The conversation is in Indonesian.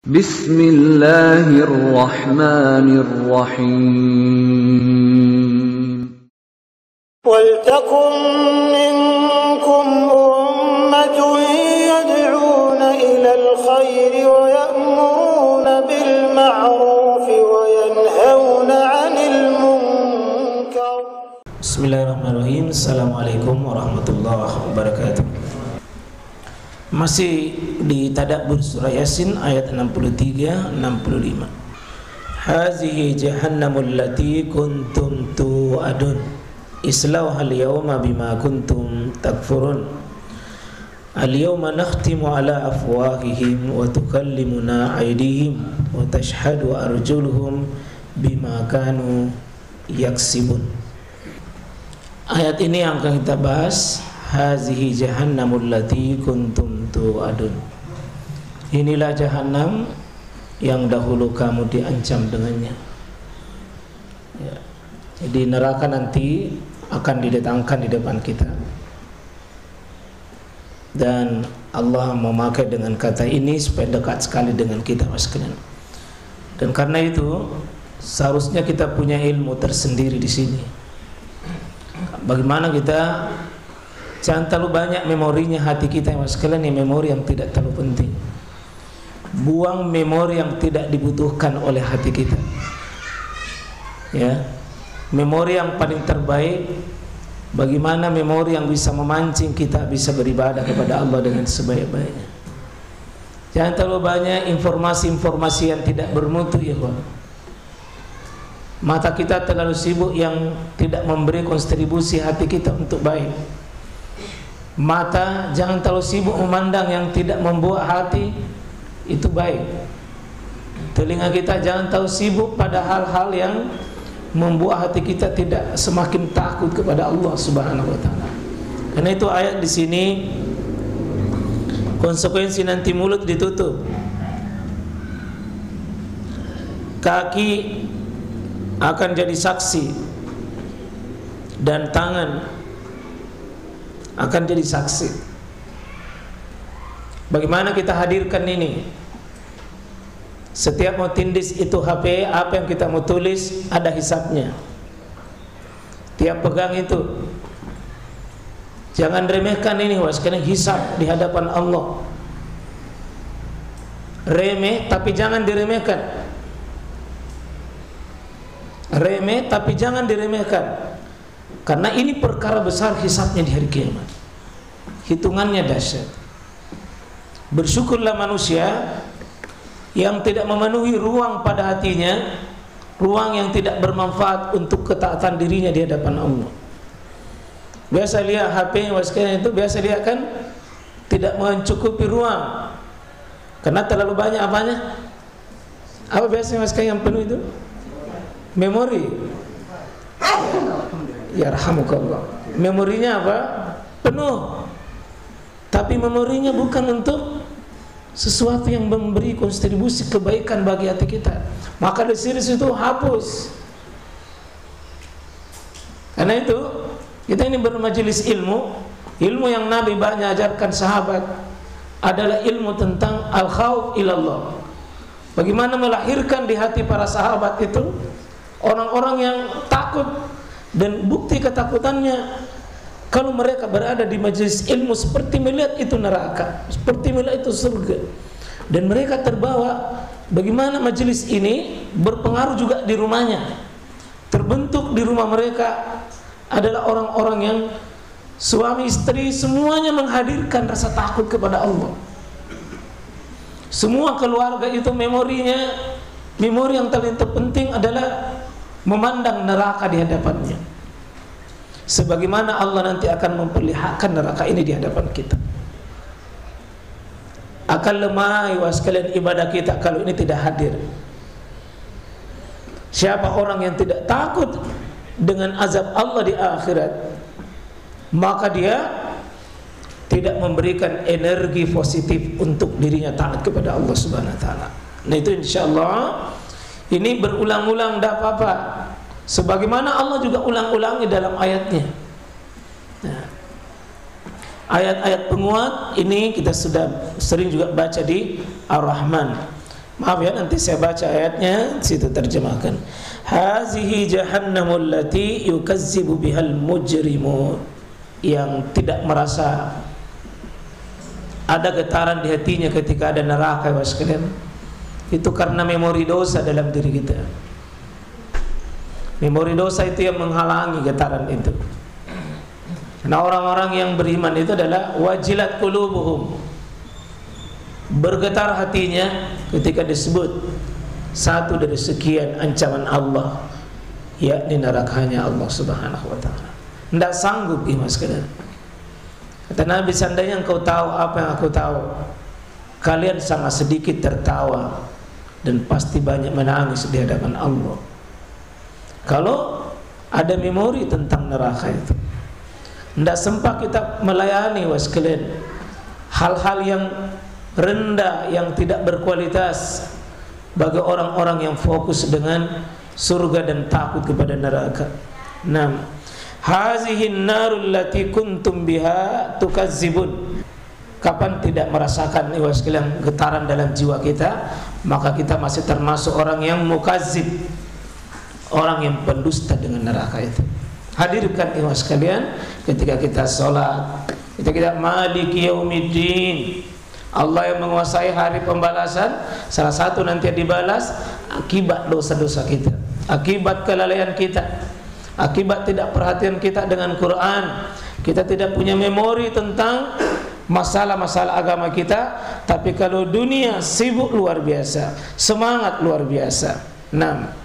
Bismillahirrahmanirrahim. وَلْتَكُنْ مِنْكُمْ أُمَّةٌ يَدْعُونَ إِلَى الْخَيْرِ وَيَأْمُرُونَ بِالْمَعْرُوفِ وَيَنْهَوْنَ عَنِ الْمُنْكَرِ. Bismillahirrahmanirrahim. Assalamualaikum warahmatullahi wabarakatuh. Masih di tadabbur surah Yasin ayat 63-65. Hazihi jahannamul lati kuntum tu'adun islauha al-yawma bima kuntum takfurun. Al-yawma nakhtimu ala afwahihim wa tukallimuna aydihim wa tashhadu arjuluhum bima kanu yaksibun. Ayat ini yang akan kita bahas. Hazihi jahannamul lati kuntum tu'adun. Inilah jahannam yang dahulu kamu diancam dengannya. Ya. Jadi neraka nanti akan didatangkan di depan kita. Dan Allah memakai dengan kata ini supaya dekat sekali dengan kita, Mas sekalian. Dan karena itu seharusnya kita punya ilmu tersendiri di sini. Bagaimana kita jangan terlalu banyak memorinya hati kita, Mas sekalian, ini memori yang tidak terlalu penting. Buang memori yang tidak dibutuhkan oleh hati kita. Ya. Memori yang paling terbaik, bagaimana memori yang bisa memancing kita bisa beribadah kepada Allah dengan sebaik-baiknya. Jangan terlalu banyak informasi-informasi yang tidak bermutu, ya Pak. Mata kita terlalu sibuk yang tidak memberi kontribusi hati kita untuk baik. Mata jangan terlalu sibuk memandang yang tidak membuat hati itu baik. Telinga kita jangan terlalu sibuk pada hal-hal yang membuat hati kita tidak semakin takut kepada Allah Subhanahu wa taala. Karena itu ayat di sini konsekuensi nanti mulut ditutup. Kaki akan jadi saksi dan tangan akan jadi saksi. Bagaimana kita hadirkan ini? Setiap mau tindis itu HP, apa yang kita mau tulis ada hisabnya. Tiap pegang itu, jangan remehkan ini, karena hisab di hadapan Allah. Remeh tapi jangan diremehkan. Remeh tapi jangan diremehkan. Karena ini perkara besar hisabnya di hari kiamat. Hitungannya dahsyat. Bersyukurlah manusia yang tidak memenuhi ruang pada hatinya, ruang yang tidak bermanfaat untuk ketaatan dirinya di hadapan Allah. Biasa lihat HP itu biasa lihat kan tidak mencukupi ruang. Karena terlalu banyak apanya? Apa biasanya yang penuh itu? Memori. Ya rahamukallah. Memorinya apa? Penuh. Tapi memorinya bukan untuk sesuatu yang memberi kontribusi kebaikan bagi hati kita. Maka di situ hapus. Karena itu kita ini bermajelis ilmu. Ilmu yang Nabi banyak ajarkan sahabat adalah ilmu tentang al-khauf ilallah. Bagaimana melahirkan di hati para sahabat itu orang-orang yang takut. Dan bukti ketakutannya, kalau mereka berada di majelis ilmu seperti melihat itu neraka, seperti melihat itu surga. Dan mereka terbawa bagaimana majelis ini berpengaruh juga di rumahnya. Terbentuk di rumah mereka adalah orang-orang yang suami istri semuanya menghadirkan rasa takut kepada Allah. Semua keluarga itu memorinya, memori yang paling terpenting adalah memandang neraka di hadapannya. Sebagaimana Allah nanti akan memperlihatkan neraka ini di hadapan kita. Akan lemah sekalian ibadah kita kalau ini tidak hadir. Siapa orang yang tidak takut dengan azab Allah di akhirat, maka dia tidak memberikan energi positif untuk dirinya taat kepada Allah Subhanahu wa taala. Nah itu insyaallah ini berulang-ulang tidak apa-apa. Sebagaimana Allah juga ulang-ulangi dalam ayatnya. Nah, ayat-ayat penguat ini kita sudah sering juga baca di Ar-Rahman. Maaf ya, nanti saya baca ayatnya, situ terjemahkan. Hazihi jahannamul lati yukazzibu bihal mujrimun, yang tidak merasa ada getaran di hatinya ketika ada neraka, sekalian. Itu karena memori dosa dalam diri kita. Memori dosa itu yang menghalangi getaran itu. Nah, orang-orang yang beriman itu adalah wajilat qulubuhum, bergetar hatinya ketika disebut satu dari sekian ancaman Allah, yakni nerakanya Allah Subhanahu wa taala. Tidak sanggup iman sekalian. Kata Nabi, seandainya engkau tahu apa yang aku tahu, kalian sangat sedikit tertawa dan pasti banyak menangis di hadapan Allah. Kalau ada memori tentang neraka itu, tidak sempat kita melayani sekalian hal-hal yang rendah, yang tidak berkualitas bagi orang-orang yang fokus dengan surga dan takut kepada neraka. Nah, hazihin narul lati kuntum biha tukazzibun. Kapan tidak merasakan sekalian getaran dalam jiwa kita, maka kita masih termasuk orang yang mukazzib, orang yang pendusta dengan neraka itu. Hadirkan sekalian ketika kita sholat, ketika kita maliki yaumiddin, Allah yang menguasai hari pembalasan, salah satu nanti dibalas akibat dosa-dosa kita, akibat kelalaian kita, akibat tidak perhatian kita dengan Quran. Kita tidak punya memori tentang masalah-masalah agama kita, tapi kalau dunia sibuk luar biasa, semangat luar biasa. 6.